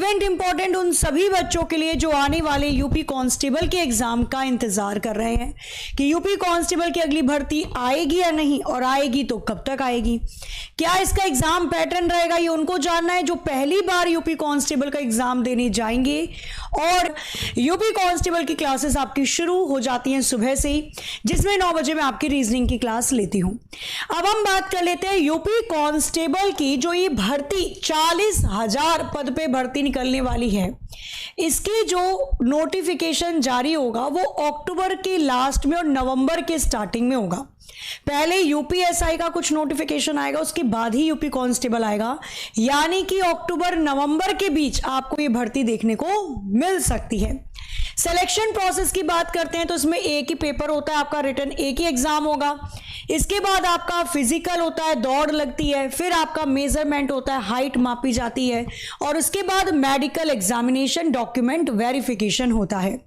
Event important उन सभी बच्चों के लिए जो आने वाले यूपी कांस्टेबल के एग्जाम का इंतजार कर रहे हैं कि यूपी कांस्टेबल की अगली भर्ती आएगी या नहीं, और आएगी तो कब तक आएगी, क्या इसका एग्जाम पैटर्न रहेगा, ये उनको जानना है जो पहली बार यूपी कांस्टेबल का एग्जाम देने जाएंगे। और यूपी कांस्टेबल की क्लासेस आपकी शुरू हो जाती हैं सुबह से ही, जिसमें 9 बजे मैं आपकी रीजनिंग की क्लास लेती हूं। अब हम बात कर लेते हैं यूपी कांस्टेबल की, जो ये भर्ती 40,000 पद पे भर्ती निकलने वाली है। इसकी जो नोटिफिकेशन जारी होगा वो अक्टूबर के लास्ट में और नवंबर के स्टार्टिंग में होगा। पहले यूपीएसआई का कुछ नोटिफिकेशन आएगा, उसके बाद ही यूपी कांस्टेबल आएगा, यानी कि अक्टूबर नवंबर के बीच आपको ये भर्ती देखने को मिल सकती है। सिलेक्शन प्रोसेस की बात करते हैं तो इसमें एक ही पेपर होता है आपका, रिटन एक ही एग्जाम होगा। इसके बाद आपका फिजिकल होता है, दौड़ लगती है, फिर आपका मेजरमेंट होता है, हाइट मापी जाती है, और उसके बाद मेडिकल एग्जामिनेशन, डॉक्यूमेंट वेरिफिकेशन होता है।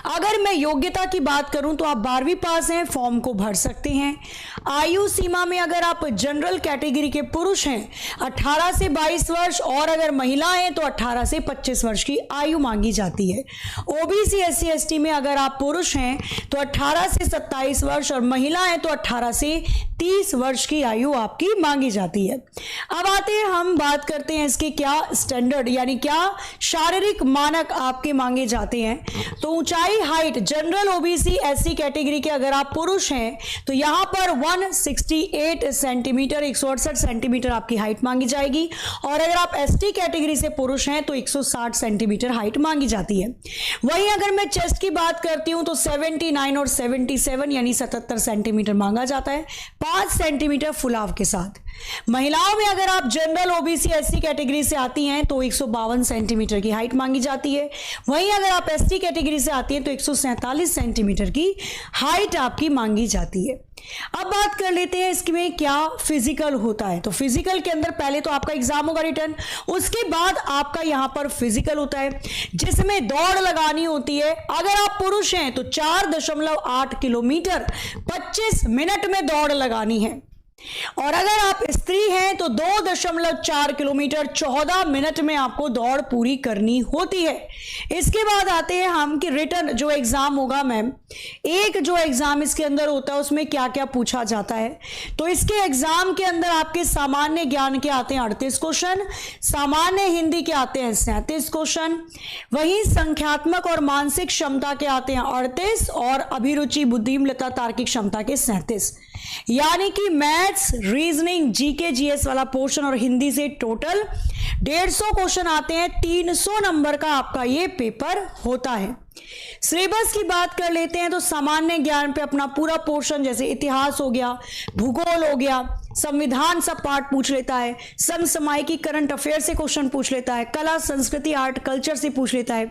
अगर मैं योग्यता की बात करूं तो आप 12वीं पास हैं, फॉर्म को भर सकते हैं। आयु सीमा में अगर आप जनरल कैटेगरी के पुरुष हैं 18 से 22 वर्ष, और अगर महिला हैं तो 18 से 25 वर्ष की आयु मांगी जाती है। ओबीसी एससी एसटी में अगर आप पुरुष हैं तो 18 से 27 वर्ष, और महिला हैं तो 18 से 30 वर्ष की आयु आपकी मांगी जाती है। अब आते हैं, हम बात करते हैं इसके क्या स्टैंडर्ड यानी क्या शारीरिक मानक आपके मांगे जाते हैं। तो ऊंचाई, height, general OBC SC category के अगर आप पुरुष हैं तो यहां पर 168 सेंटीमीटर 168 सेंटीमीटर आपकी हाइट मांगी जाएगी, और अगर आप एसटी कैटेगरी से पुरुष हैं तो 160 सेंटीमीटर हाइट मांगी जाती है। वहीं अगर मैं चेस्ट की बात करती हूं तो 79 और 77 यानी 77 सेंटीमीटर मांगा जाता है, 5 सेंटीमीटर फुलाव के साथ। महिलाओं में अगर आप जनरल ओबीसी एससी कैटेगरी से आती हैं तो 152 सेंटीमीटर की हाइट मांगी जाती है। वहीं अगर आप एसटी कैटेगरी से आती हैं तो 147 सेंटीमीटर की हाइट आपकी मांगी जाती है। अब बात कर लेते हैं इसमें क्या फिजिकल होता है। तो फिजिकल के अंदर पहले तो आपका एग्जाम होगा रिटर्न, उसके बाद आपका यहां पर फिजिकल होता है जिसमें दौड़ लगानी होती है। अगर आप पुरुष हैं तो 4.8 किलोमीटर 25 मिनट में दौड़ लगानी है, और अगर आप स्त्री हैं तो 2.4 किलोमीटर 14 मिनट में आपको दौड़ पूरी करनी होती है। इसके बाद आते हैं हम कि रिटर्न जो एग्जाम होगा मैम, एक जो एग्जाम इसके अंदर होता है उसमें क्या क्या पूछा जाता है। तो इसके एग्जाम के अंदर आपके सामान्य ज्ञान के आते हैं 38 क्वेश्चन, सामान्य हिंदी के आते हैं 37 क्वेश्चन, वहीं संख्यात्मक और मानसिक क्षमता के आते हैं 38, और अभिरुचि, बुद्धिमत्ता, तार्किक क्षमता के 37। यानी कि मैथ्स, रीजनिंग, जीके, जीएस वाला पोर्शन और हिंदी से टोटल 150 क्वेश्चन आते हैं। 300 नंबर का आपका ये पेपर होता है। सिलेबस की बात कर लेते हैं तो सामान्य ज्ञान पे अपना पूरा पोर्शन, जैसे इतिहास हो गया, भूगोल हो गया, संविधान सब पार्ट पूछ लेता है, समसामयिकी करंट अफेयर से क्वेश्चन पूछ लेता है, कला, संस्कृति, आर्ट, कल्चर से पूछ लेता है,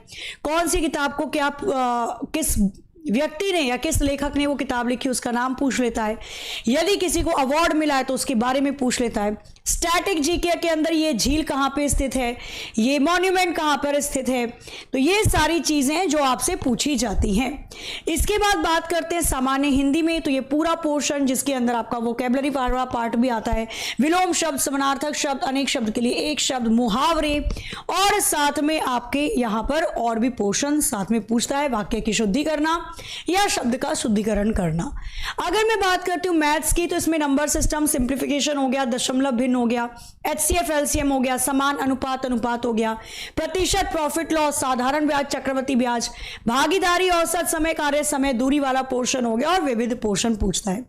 कौन सी किताब को क्या किस व्यक्ति ने या किस लेखक ने वो किताब लिखी उसका नाम पूछ लेता है, यदि किसी को अवार्ड मिला है तो उसके बारे में पूछ लेता है। स्टैटिक जीके के अंदर ये झील कहाँ पे स्थित है, ये मॉन्यूमेंट कहाँ पर स्थित है, तो ये सारी चीजें जो आपसे पूछी जाती हैं। इसके बाद बात करते हैं सामान्य हिंदी में, तो ये पूरा पोर्शन जिसके अंदर आपका वोकेबलरी वाला पार्ट भी आता है, विलोम शब्द, समानार्थक शब्द, अनेक शब्द के लिए एक शब्द, मुहावरे, और साथ में आपके यहाँ पर और भी पोर्शन साथ में पूछता है, वाक्य की शुद्धि करना या शब्द का शुद्धिकरण करना। अगर मैं बात करती हूँ मैथ्स की तो इसमें नंबर सिस्टम, सिंप्लीफिकेशन हो गया, दशमलव भिन्न हो गया, एचसीएफ एलसीएम हो गया, समान अनुपात अनुपात हो गया, प्रतिशत, प्रॉफिट लॉस, साधारण ब्याज, चक्रवृद्धि ब्याज, भागीदारी, औसत समय, कार्य समय, दूरी वाला पोर्शन हो गया, और विविध पोर्शन पूछता है।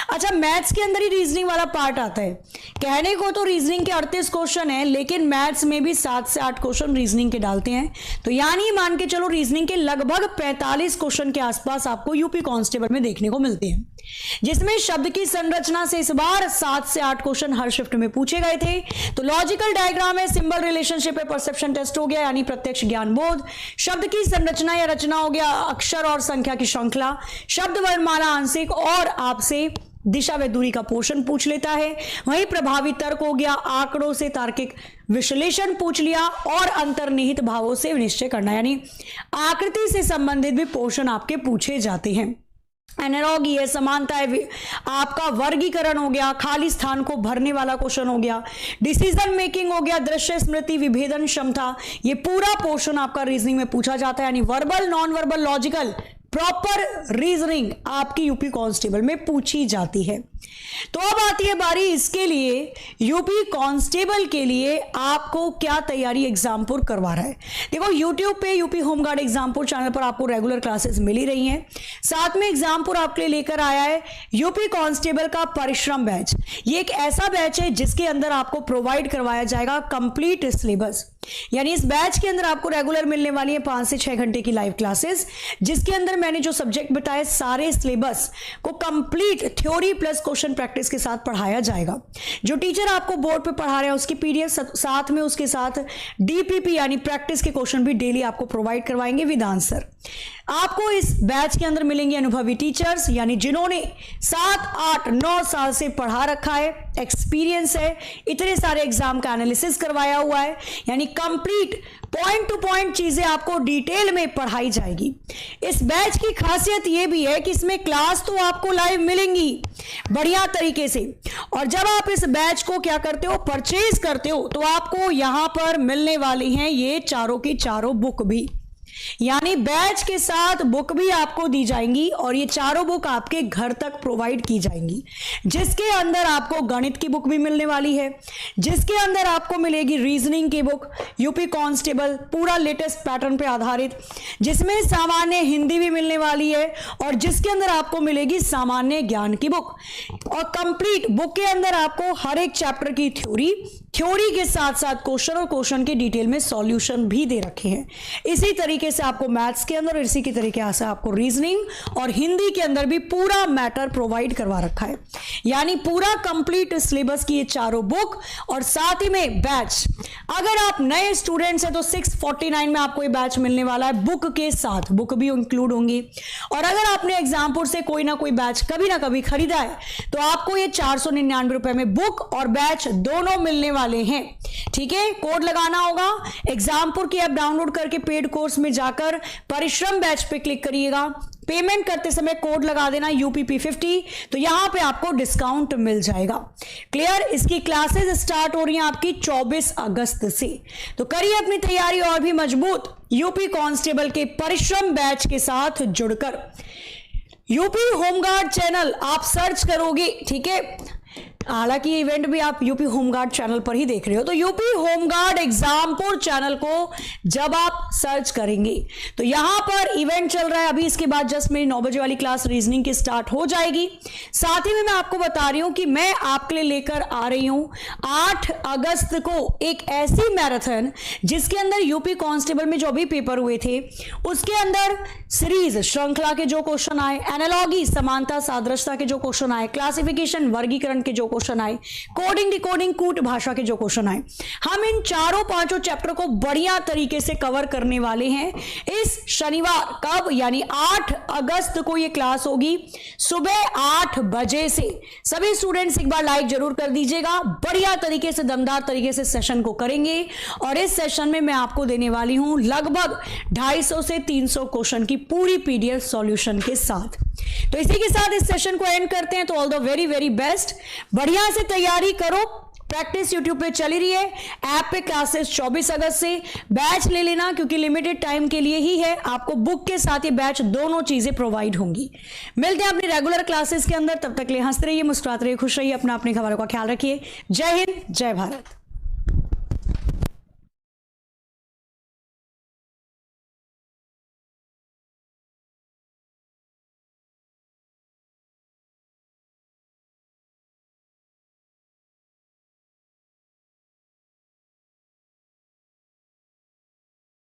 अच्छा, मैथ्स के अंदर ही रीजनिंग वाला पार्ट आता है। कहने को तो रीजनिंग के 38 क्वेश्चन है, लेकिन मैथ्स में भी 7 से 8 क्वेश्चन रीजनिंग के डालते हैं, तो यानी मान के चलो रीजनिंग के लगभग 45 क्वेश्चन के आसपास आपको यूपी कांस्टेबल में देखने को मिलते हैं, जिसमें शब्द की संरचना से इस बार 7 से 8 क्वेश्चन हर शिफ्ट में पूछे गए थे। तो लॉजिकल डायग्राम है, सिंबल रिलेशनशिप है, परसेप्शन टेस्ट हो गया यानी प्रत्यक्ष ज्ञान बोध, शब्द की संरचना या रचना हो गया, अक्षर और संख्या की श्रृंखला, शब्द वर्णमाला आंशिक, और आपसे दिशा व दूरी का पोर्शन पूछ लेता है। वहीं प्रभावी तर्क हो गया, आंकड़ों से तार्किक विश्लेषण पूछ लिया, और अंतर्निहित भावों से निश्चय करना यानी आकृति से संबंधित भी पोर्शन आपके पूछे जाते हैं। एनालॉगी है, समानता है, आपका वर्गीकरण हो गया, खाली स्थान को भरने वाला क्वेश्चन हो गया, डिसीजन मेकिंग हो गया, दृश्य स्मृति, विभेदन क्षमता, ये पूरा पोर्शन आपका रीजनिंग में पूछा जाता है। यानी verbal, non verbal, logical, proper reasoning आपकी यूपी कांस्टेबल में पूछी जाती है। तो अब आती है बारी इसके लिए, यूपी कांस्टेबल के लिए आपको क्या तैयारी एग्जामपुर करवा रहा है। देखो यूट्यूब पे यूपी होमगार्ड एग्जामपुर चैनल पर आपको रेगुलर क्लासेस मिल ही रही हैं। साथ में एग्जामपुर आपके लिए लेकर आया है यूपी कांस्टेबल का परिश्रम बैच। ये एक ऐसा बैच है जिसके अंदर आपको प्रोवाइड करवाया जाएगा कंप्लीट सिलेबस। यानी इस बैच के अंदर आपको रेगुलर मिलने वाली है 5 से 6 घंटे की लाइव क्लासेस, जिसके अंदर मैंने जो सब्जेक्ट बताए सारे सिलेबस को complete theory plus question practice के साथ पढ़ाया जाएगा। जो टीचर आपको बोर्ड पे पढ़ा रहे हैं उसकी पीडीएफ साथ में उसके साथ डीपीपी यानी प्रैक्टिस के क्वेश्चन भी डेली आपको प्रोवाइड करवाएंगे विद आंसर। आपको इस बैच के अंदर मिलेंगे अनुभवी टीचर्स, यानी जिन्होंने 7, 8, 9 साल से पढ़ा रखा है, एक्सपीरियंस है, इतने सारे एग्जाम का एनालिसिस करवाया हुआ है। यानी कंप्लीट पॉइंट टू पॉइंट चीजें आपको डिटेल में पढ़ाई जाएगी। इस बैच की खासियत यह भी है कि इसमें क्लास तो आपको लाइव मिलेंगी बढ़िया तरीके से, और जब आप इस बैच को क्या करते हो, परचेज करते हो, तो आपको यहां पर मिलने वाली हैं ये चारों की चारों बुक भी। यानी बैच के साथ बुक भी आपको दी जाएंगी और ये चारों बुक आपके घर तक प्रोवाइड की जाएंगी, जिसके अंदर आपको गणित की बुक भी मिलने वाली है, जिसके अंदर आपको मिलेगी रीजनिंग की बुक यूपी कांस्टेबल पूरा लेटेस्ट पैटर्न पे आधारित, जिसमें सामान्य हिंदी भी मिलने वाली है, और जिसके अंदर आपको मिलेगी सामान्य ज्ञान की बुक। और कंप्लीट बुक के अंदर आपको हर एक चैप्टर की थ्योरी के साथ साथ क्वेश्चन और क्वेश्चन के डिटेल में सॉल्यूशन भी दे रखे हैं। इसी तरीके से आपको मैथ्स के अंदर, इसी की तरीके से आपको रीजनिंग और हिंदी के अंदर भी पूरा मैटर प्रोवाइड करवा रखा है। यानी पूरा कंप्लीट सिलेबस की ये चारों बुक और साथ ही में बैच। अगर आप नए स्टूडेंट्स हैं तो 649 में आपको ये बैच मिलने वाला है, बुक के साथ, बुक भी इंक्लूड होंगी। और अगर आपने एग्जामपुर से कोई ना कोई बैच कभी ना कभी खरीदा है तो आपको ये 499 रुपए में बुक और बैच दोनों मिलने वाले हैं। ठीक है, कोड लगाना होगा, एग्जामपुर की ऐप डाउनलोड करके पेड कोर्स में जाकर परिश्रम बैच पे क्लिक करिएगा, पेमेंट करते समय कोड लगा देना UPP50, तो यहां पे आपको डिस्काउंट मिल जाएगा। क्लियर, इसकी क्लासेस स्टार्ट हो रही हैं आपकी 24 अगस्त से, तो करिए अपनी तैयारी और भी मजबूत यूपी कांस्टेबल के परिश्रम बैच के साथ जुड़कर। यूपी होमगार्ड चैनल आप सर्च करोगे, ठीक है, हालांकि इवेंट भी आप यूपी होमगार्ड चैनल पर ही देख रहे हो, तो यूपी होमगार्ड एग्जामपुर चैनल को जब आप सर्च करेंगे तो यहां पर इवेंट चल रहा है अभी। इसके बाद जस्ट मेरी 9 बजे वाली क्लास रीजनिंग की स्टार्ट हो जाएगी। साथ ही में मैं आपको बता रही हूं कि मैं आपके लिए लेकर आ रही हूं 8 अगस्त को एक ऐसी मैराथन जिसके अंदर यूपी कांस्टेबल में जो अभी पेपर हुए थे उसके अंदर सीरीज श्रृंखला के जो क्वेश्चन आए, एनालॉगी समानता सादृश्यता के जो क्वेश्चन आए, क्लासिफिकेशन वर्गीकरण के जो क्वेश्चन आए, कोडिंग डिकोडिंग कूट भाषा के जो क्वेश्चन आए, हम इन चारों 5 चैप्टर को बढ़िया तरीके से कवर करने वाले हैं इस शनिवार। कब? यानी 8 अगस्त को ये क्लास होगी सुबह 8 बजे से। सभी स्टूडेंट्स एक बार लाइक जरूर कर दीजिएगा। बढ़िया तरीके से, दमदार तरीके से सेशन को करेंगे और इस सेशन में मैं आपको देने वाली हूं लगभग 250 से 300 क्वेश्चन की पूरी पीडीएफ सॉल्यूशन के साथ। तो इसी के साथ इस सेशन को एंड करते हैं। तो all the very very best, बढ़िया से तैयारी करो। प्रैक्टिस यूट्यूब पे चली रही है, ऐप पे क्लासेस 24 अगस्त से। बैच ले लेना क्योंकि लिमिटेड टाइम के लिए ही है, आपको बुक के साथ ये बैच दोनों चीजें प्रोवाइड होंगी। मिलते हैं अपनी रेगुलर क्लासेस के अंदर, तब तक ले हंसते रहिए, मुस्कुराते रहिए, खुश रहिए, अपना अपने खबरों का ख्याल रखिए। जय हिंद, जय भारत।